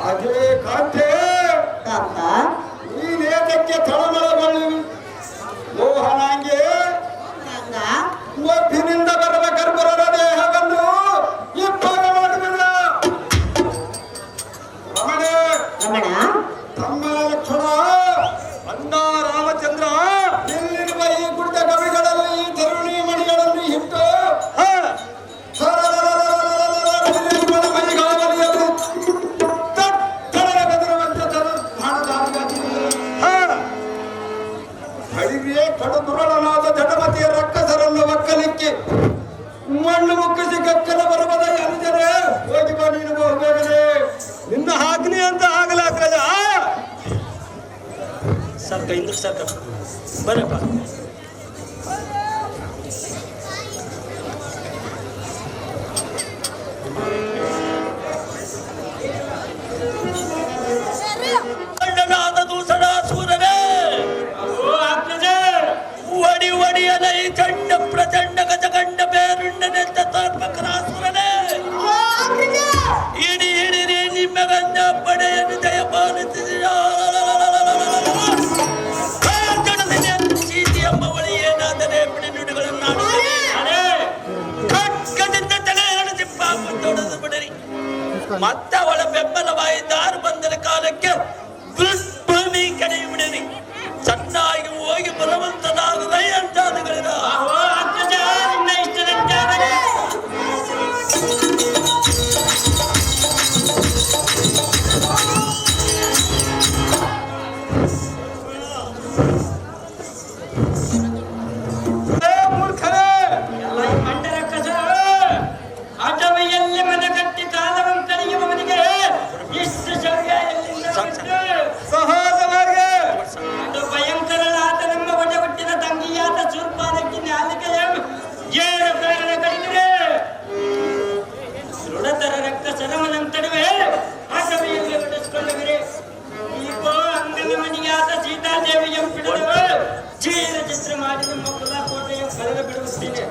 [SPEAKER 3] ಅದೇ ಕಾಂತೆ
[SPEAKER 2] ಕಾಂತ
[SPEAKER 3] ನೀನೇತಕ್ಕೆ ತಳಮಳಗೊಳ್ಳಿ ಮೋಹನಾಂಗೆ ಒಬ್ಬಿನಿಂದ ಬರುವ ಗರ್ಭರ ದೇಹವನ್ನು ಇಬ್ಬರು ಮಾಡುವುದಿಲ್ಲ.
[SPEAKER 2] ರಮಣ
[SPEAKER 3] ತಮ್ಮ ಲಕ್ಷಣ ಅಣ್ಣ ರಾಮಚಂದ್ರ ಇಲ್ಲಿರುವ ಈ ಗುಡ್ಡ ಗವಿಗಳಲ್ಲಿ ಈ ತರುಣಿ ಮಣಿಗಳನ್ನು ಇಟ್ಟು ಮೈಗಾಲ
[SPEAKER 4] ಸ್ವಲ್ಪ ಹಿಂದಕ್ಕೆ ಸರ್ಕ ಬರಪ್ಪ. ಗಂಡನಾದ ದೂಸಣ ಸೂರನೇ ಒಡಿ ಒಡಿಯಲೈ ಚಂಡ ಪ್ರಚಂಡ ಗಜಗಂಡ ಬೇರುಂಡನೆಂತ ತಾರ್ಪಕರಾಸುರನೇ ಇಡಿ ಹಿಡಿರಿ ನಿಮ್ಮ ಗಂಡ ಪಡೆಯನ್ನು ಜಯಪಾಲಿಸಿದ ಸೀತಿ ಎಂಬ ಬಳಿ ಏನಾದರೆ ಬಿಡಿ ನುಡಿಗಳನ್ನು ಖಡ್ಗದಿಂದ ತಲೆಯನ್ನು ಚಿಪ್ಪಾಕೊಂಡೊಡೆದು ಬಿಡರಿ. ಮತ್ತೆ ಅವಳ ಬೆಂಬಲವಾಗಿ ದಾರು ಬಂದರ ಕಾಲಕ್ಕೆ ದುರ್ಭೂಮಿ ಕಡೆಯ ಬಿಡರಿ. ಚೆನ್ನಾಗಿ ಹೋಗಿ ಬಲವಂತನಾಗದ ಅಂತಾದಗಳಿದ
[SPEAKER 5] ಅಟವಿಯಲ್ಲಿ ಮನೆ ಕಟ್ಟಿ ಕಾಲವನ್ನು ಕಳೆಯುವವನಿಗೆ ಇಷ್ಟು ಶೌರ್ಯ ಎಲ್ಲಿಂದ
[SPEAKER 3] ಸಹಜವಾಗಿ
[SPEAKER 5] ಅದು ಭಯಂಕರನಾದ ನಮ್ಮ ಒಡೆ ಹುಟ್ಟಿನ ತಂಗಿಯಾದ ಶೂರ್ಪಾನಕ್ಕೆ ನಾಲಿಗೆಯ ಏಳು ಕಾರಣ ಕಡಿದರೆ ದೃಢತರ ರಕ್ತ ಸರಮನಂತಡುವೆ ಅಟವಿಯಲ್ಲಿ ಹೊಡೆಸಿಕೊಳ್ಳುವಿರಿ. ಈಗ ಅಂಗನ ಮಣಿಯಾದ ಸೀತಾದೇವಿಯ ಬಿಡಲು ಚೀರ ಚಿತ್ರ ಮಾಡಿ ನಮ್ಮ ಕುಲಕೋಟೆಯ ಕಳೆದು ಬಿಡುತ್ತೇನೆ.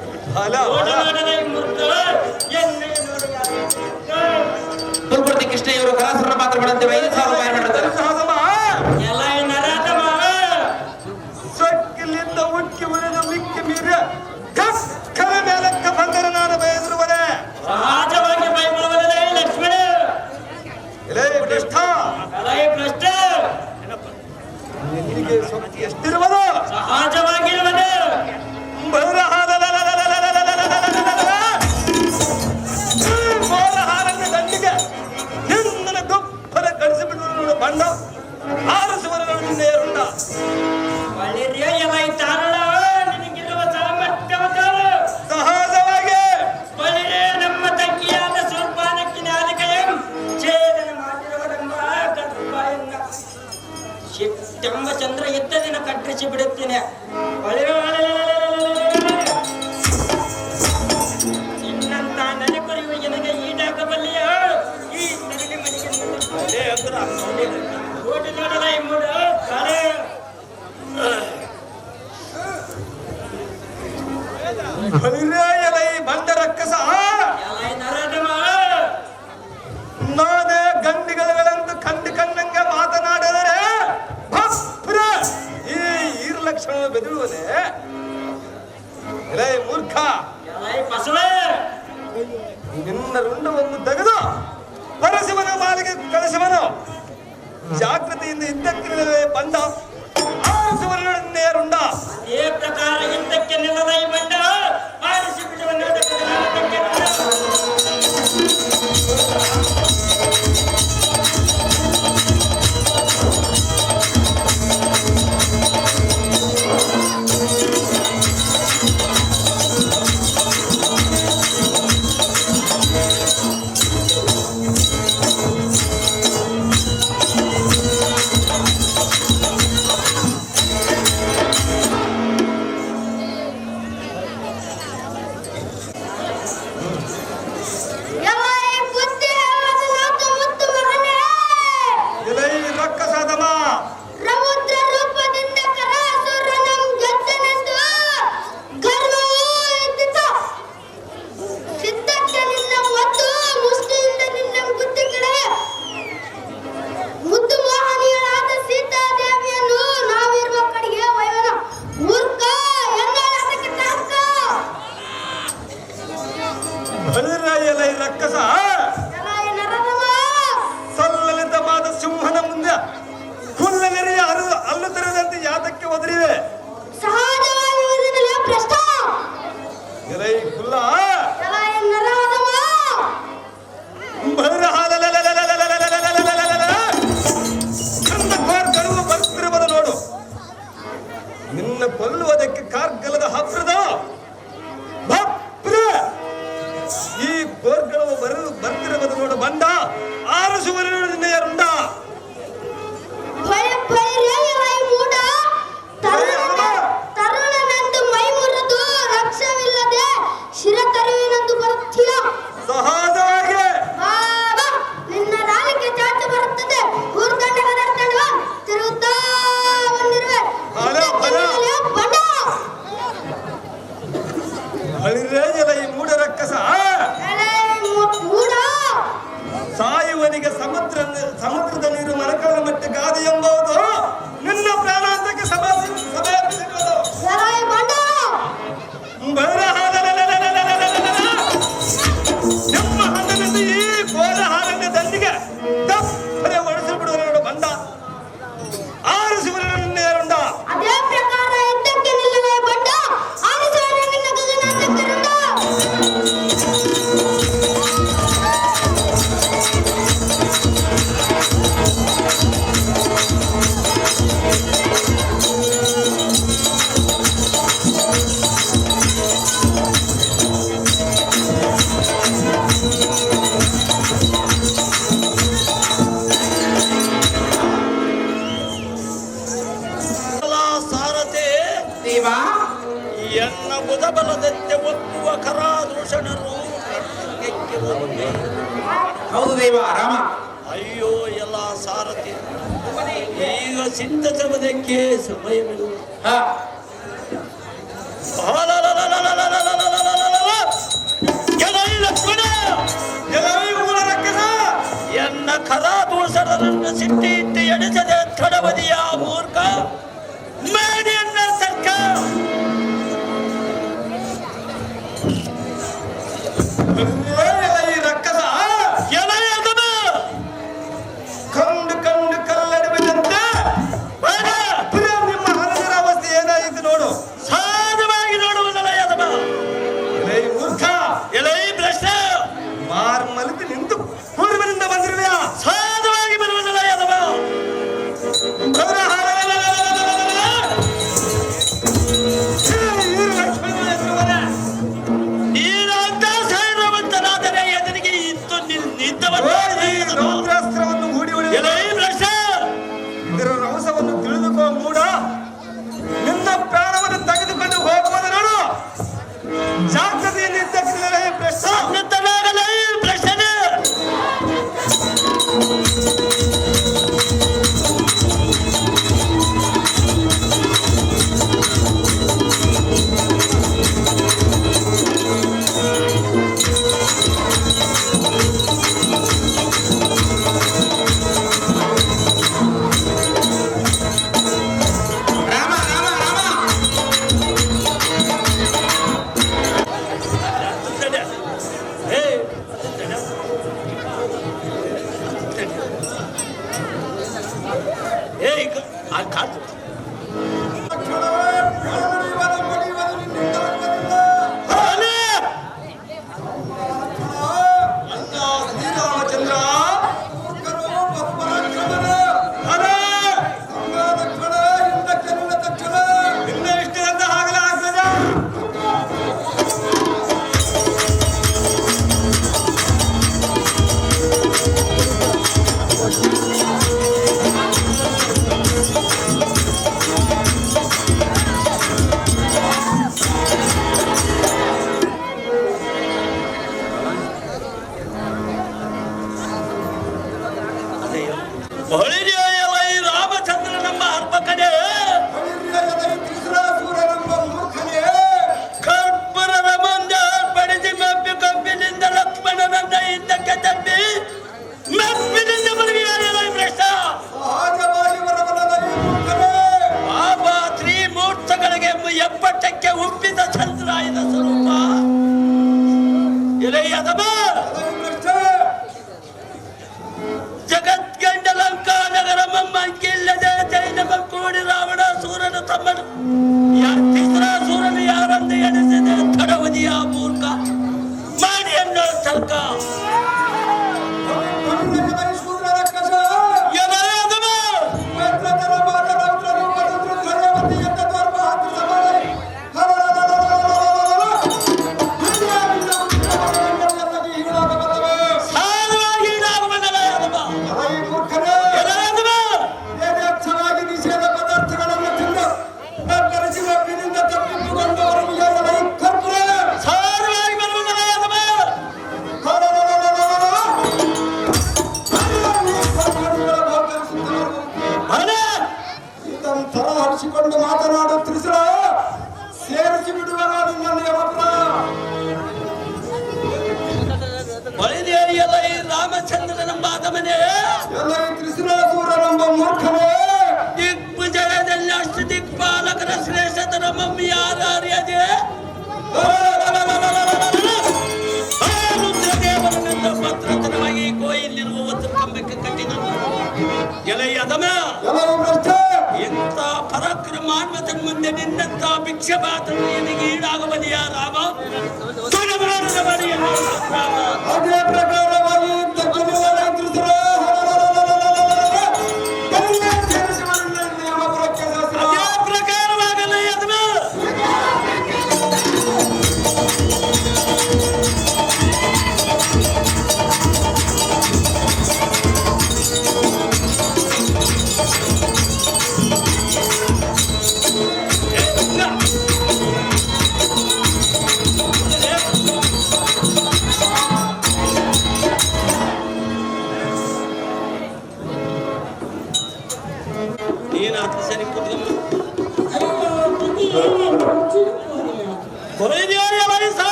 [SPEAKER 1] ತುರ್ಪುರ್ತಿ ಕೃಷ್ಣಯ್ಯವರು ಕಲಾಸುರ ಪಾತ್ರ ಮಾಡಂತೆ 5,000 ರೂಪಾಯಿ ಮಾಡಿರ್ತಾರೆ.
[SPEAKER 3] ಸೊಕ್ಕಿಲಿಂದ ಉಕ್ಕಿ ಉಳಿದ ಮಿಕ್ಕಿ ಮೀರ ಕಕ್ಕರ ಮೇಲಕ್ಕೆ ಬಂದರೆ ನಾನು ಬಯಸಿರುವನೆ
[SPEAKER 5] ಸಹಜವಾಗಿ ಬೈಬಲವಲ್ಲದೆ ಲಕ್ಷ್ಮಣ
[SPEAKER 3] ಎಲೇ ಭ್ರಷ್ಟ
[SPEAKER 5] ಭ್ರಷ್ಟ
[SPEAKER 3] ನಿನಗೆ ಸೊಕ್ಕಿ ಎಷ್ಟಿರುವುದು
[SPEAKER 5] ಸಹಜವಾಗಿರುವುದು
[SPEAKER 3] ದಂಡಿಗೆ ನಿನ್ನ ಗೊಬ್ಬರ ಕಳಿಸಿಬಿಟ್ಟು ಬಣ್ಣ ಆರಿಸುವರ ನೇರುಂಡ
[SPEAKER 5] ಒಳ್ಳೆಯ ಎಲ್ಲ ತಾರಣ ನಿನಗಿರುವ ಸಾಮರ್ಥ್ಯವತಾರ
[SPEAKER 3] ಸಹಜವಾಗಿ
[SPEAKER 5] ಒಳ್ಳೆಯ ನಮ್ಮ ತಂಗಿಯಾದ ಸ್ವಲ್ಪಾನಕ್ಕಿನ ಆಲಿಕೆಯ ಛೇದನ ಮಾಡಿರುವರೆಂಬ ಗರ್ಭಾಯನ್ನ ಶಿಟ್ಟೆಂಬ ಚಂದ್ರ ಎದ್ದ ದಿನ ಕಟ್ಟಿಸಿ ಬಿಡುತ್ತೇನೆ. ಇನ್ನಂತ ನೆನೆ ಕೊರಿಯುವ ನನಗೆ ಈಡಾಕಬಲ್ಲಿಯ ಈ ನೆರಳಿ ಮನೆಗೆ ಓಟಿ ನೋಡಲ ಮೂಡ ಕರೆ
[SPEAKER 3] ಬಲಿರೇಯಲೈ ಬಂಡ ರಕ್ಕಸ ನಾನೇ ಗಂಡಿಗಳಂತೂ ಕಂಡಂಗೆ ಮಾತನಾಡಿದರೆ ಈ ಈರ್ಲಕ್ಷಣ ಬೆದರುವನೆ ಎಲೈ ಮೂರ್ಖ
[SPEAKER 5] ಬಸವೇ
[SPEAKER 3] ನಿನ್ನ ರುಂಡವನ್ನು ತೆಗೆದು ಪರಶಿವನ ಮಾಲಿಗೆ ಕಳಿಸುವನು. ಜಾಗೃತಿಯಿಂದ ಇದ್ದಕ್ಕಿಲ್ಲವೇ ಬಂದ ಆರಿಸುವನೇ ರುಂಡ
[SPEAKER 5] ಅದೇ ಪ್ರಕಾರ ಇದ್ದಕ್ಕೆ ನಿಲ್ಲದ ಈ ಬಂಡ ಆರಿಸಿ ಬಿಡುವ
[SPEAKER 3] ಕೊಲ್ಲುವುದಕ್ಕೆ ಕಾರ್ಗಲದ ಹಬ್ರದ ಈ ಗೋರ್ಗಳು ಬರ್ತಿರುವುದು ನೋಡು ಬಂಡ ಆರಿಸುವ ರುಂಡ
[SPEAKER 2] ಭಯ ಭಯ ಮೂಡ
[SPEAKER 4] ಕೆಲವೊಮ್ಮೆ
[SPEAKER 1] ಹೌದು ದೇವ ರಾಮ.
[SPEAKER 4] ಅಯ್ಯೋ ಎಲ್ಲ ಸಾರಥಿ ಈಗ ಸಿದ್ಧತೆ ಸಮಯವಿಲ್ಲ.
[SPEAKER 1] ಹಾ
[SPEAKER 4] ಲಕ್ಷ್ಮಣ
[SPEAKER 3] ಎಲ್ಲವೂ ಮೂಲ ರಕ್ಕಸ.
[SPEAKER 4] ಎನ್ನ ಕರಾದೂಷಣರನ್ನು ಸಿಟ್ಟಿ ಇಟ್ಟು ಎಣಿಸದೆ ತಡಬದಿಯ ಮೂರ್ಖ ಮೇಡಿಯನ್ನ ಸರ್ಕ
[SPEAKER 3] ಎಲ್ಲ ಈ ರಕ್ಕಸ
[SPEAKER 4] ಎಲೆಯದನ
[SPEAKER 3] ಕಂಡು ಕಂಡು ಕಲ್ಲಡಿಬಿದಂತೆ ನಿಮ್ಮ ಹಲದರ ಅವಸ್ಥೆ ಏನಾಯಿತು ನೋಡು.
[SPEAKER 4] ಸಾಧವಾಗಿ ನೋಡುವುದಲ್ಲ ಯದಮ
[SPEAKER 3] ಎಲೈ ಮೂರ್ಖ,
[SPEAKER 4] ಎಲೈ ಭ್ರಷ್ಟ
[SPEAKER 3] ಮಾರ್ ಮಲಿತು ನಿಂತು ಪೂರ್ವದಿಂದ ಬಂದಿರುವೆಯಾ?
[SPEAKER 4] ಸಾಧವಾಗಿ ಬರುವುದಲ್ಲ ಯದಮ ನೀನಂತ ಸೈನ್ಯವಂತನಾದರೆ ಎದುರಿಗೆ ಇತ್ತು
[SPEAKER 3] ರೌದ್ರಾಸ್ತ್ರವನ್ನು ಹೂಡಿ ಹೊಡೆಯುವ
[SPEAKER 4] ಎಲೈ ಭ್ರಷ್ಟ
[SPEAKER 3] ಇದರ ರಹಸ್ಯವನ್ನು ತಿಳಿದುಕೋ ಮೂಡ. ನಿನ್ನ ಪ್ರಾಣವನ್ನು ತೆಗೆದುಕೊಂಡು ಹೋಗುವುದು ನೋಡು. ಜಾಗ್ರತೆಯನ್ನು ಇದ್ದಕ್ಕಿಲ್ಲವೇ ಪ್ರಶ್ನ.
[SPEAKER 4] ನಿಂತನಾಗಲೇ ಭ್ರಷ್ಟನೇ
[SPEAKER 1] ರಾಮ ರಾಮ ರಾಮ.
[SPEAKER 3] ಶ್ರೀರಾಮಚಂದ್ರ ಇನ್ನ ಇಷ್ಟರಿಂದ ಆಗಲೇ ಆಗ್ತದ.
[SPEAKER 4] ರಾಮಚಂದ್ರ ನಮ್ಮ ಅರ್ಪಕನೇ ಕರ್ಪೂರದ ಮುಂದೆ ಪಡಿಸಿ ಮೆಪ್ಪಿ ಕಬ್ಬಿನಿಂದ ಲಕ್ಷ್ಮಣನನ್ನ ಹಿಂದಕ್ಕೆ ತಪ್ಪಿ ಮೆಪ್ಪಿನಿಂದ ಮನವಿಯಾಗಲ ಭ್ರಷ್ಟ ಪಾಪ ತ್ರಿಮೂರ್ತಗಳಿಗೆ ಎಪ್ಪಟ್ಟಕ್ಕೆ ಉಪ್ಪಿದ ಚಂದ್ರಾಯನ ಸ್ವರೂಪ ಎಲೆಯದಮ ಜಗತ್ಗಂಡ ಲಂಕಾ ನಗರ ಮಮ್ಮಂಗಿಲ್ಲದೆ ಜೈನ ಕೂಡಿ ರಾವಣ ಸೂರನ ತಮ್ಮನು ಸೂರನು ಯಾರಂದು ಎಣಿಸಿದೆ ತಡವದಿಯ ಮೂರ್ಖ ಮಾಡಿಯನ್ನು ಸರ್ಕ ಎಲೆಯದಮ ಸಾರವಾಗಿ ಈಡಾಗುವುದಲ್ಲ ಯದಮ ಎಲೆಯದಮ
[SPEAKER 3] ಚೆನ್ನಾಗಿ ನಿಷೇಧ ಪದಾರ್ಥಗಳನ್ನು ತಿಂದು ಕರೆಸಿ ಮಬ್ಬಿನಿಂದ ತಪ್ಪಿಸಿಕೊಂಡು ಕರ್ಪುರ
[SPEAKER 4] ಸಾರವಾಗಿ ಬರುವುದಲ್ಲ ಯದಮ ಹಣ
[SPEAKER 3] ತರ ಹರಿಸಿಕೊಂಡು ಮಾತನಾಡು ತಿಳಿಸಲ ಸೇರಿಸಿ ಬಿಡುವ ನನ್ನ ಯಮಪುರ.
[SPEAKER 4] ಬಳಿದೇರಿಯಲ್ಲ ಈ ರಾಮಚಂದ್ರನೆಂಬ ಆಗಮನೆ
[SPEAKER 3] ಎಲ್ಲ ಈ ತ್ರಿಶೂಲಸೂರನೆಂಬ ಮೂರ್ಖನೇ
[SPEAKER 4] ದಿಗ್ವಿಜಯದಲ್ಲಿ ಅಷ್ಟು ದಿಕ್ಪಾಲಕರ ಶ್ರೇಷ್ಠತರ ಮಮ್ಮಿ ಯಾರ್ಯಾರಿಯದೆ ರುದ್ರದೇವರನ್ನೆಲ್ಲ ಭದ್ರತರವಾಗಿ ಕೋಯಿಲಿರುವ ಒಂದು ಕಂಬಕ್ಕೆ ಕಟ್ಟಿದನು ಎಲೆಯದಮ
[SPEAKER 3] ಎಲ್ಲ ಈ ಭ್ರಷ್ಟ
[SPEAKER 4] ಇಂಥ ಪರಾಕ್ರಮಾನ್ವತನ ಮುಂದೆ ನಿನ್ನಂತ ಭಿಕ್ಷಪಾತನು ನಿನಗೆ ಈಡಾಗುವುದೆಯ ರಾಮ ತುಳಬಾರದ ಮನೆಯನ್ನು ರಾಮ
[SPEAKER 3] ಅದೇ ಪ್ರಕಾರವಾಗಿ ತಕ್ಷಣವೇ ತ್ರಿಶೂಲ ಸೇರಿಸಿ ಬಂದ ಯಮಪುರಕ್ಕೆ ಶಾಸ್ತ್ರ.
[SPEAKER 4] ಅದೇ ಪ್ರಕಾರವಾಗಲ್ಲ ಯದಮ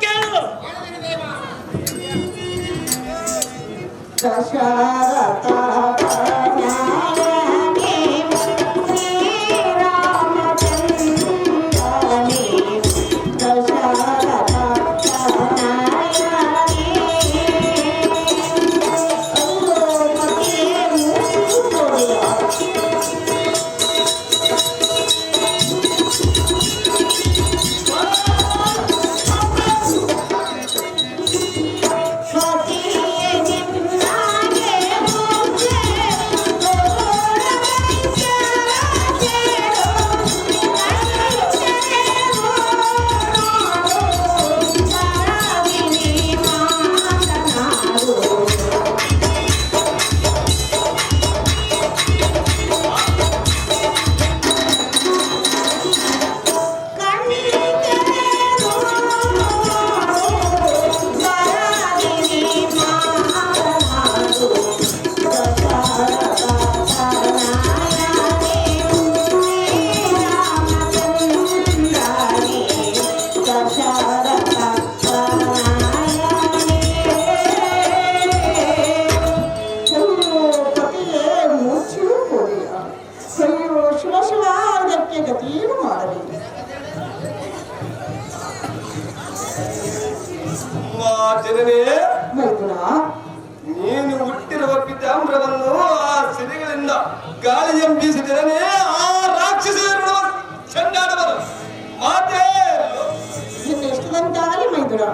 [SPEAKER 4] ಕೇಳು.
[SPEAKER 2] ದಶರಥ
[SPEAKER 3] ಜನನೇ,
[SPEAKER 2] ಮೈದುನ
[SPEAKER 3] ನೀನು ಹುಟ್ಟಿರುವ ಪಿತಾಂಬರವನ್ನು ಆ ಸಿರಿಗಳಿಂದ ಗಾಳಿ ಎಂಬಿಸಿದರೆ ಆ ರಾಕ್ಷಸರು ಚಂಡಾಡವರು ಮಾತೇ
[SPEAKER 2] ಇನ್ನೆಷ್ಟು ಗಂಟಾಗಲಿ ಮೈದುನ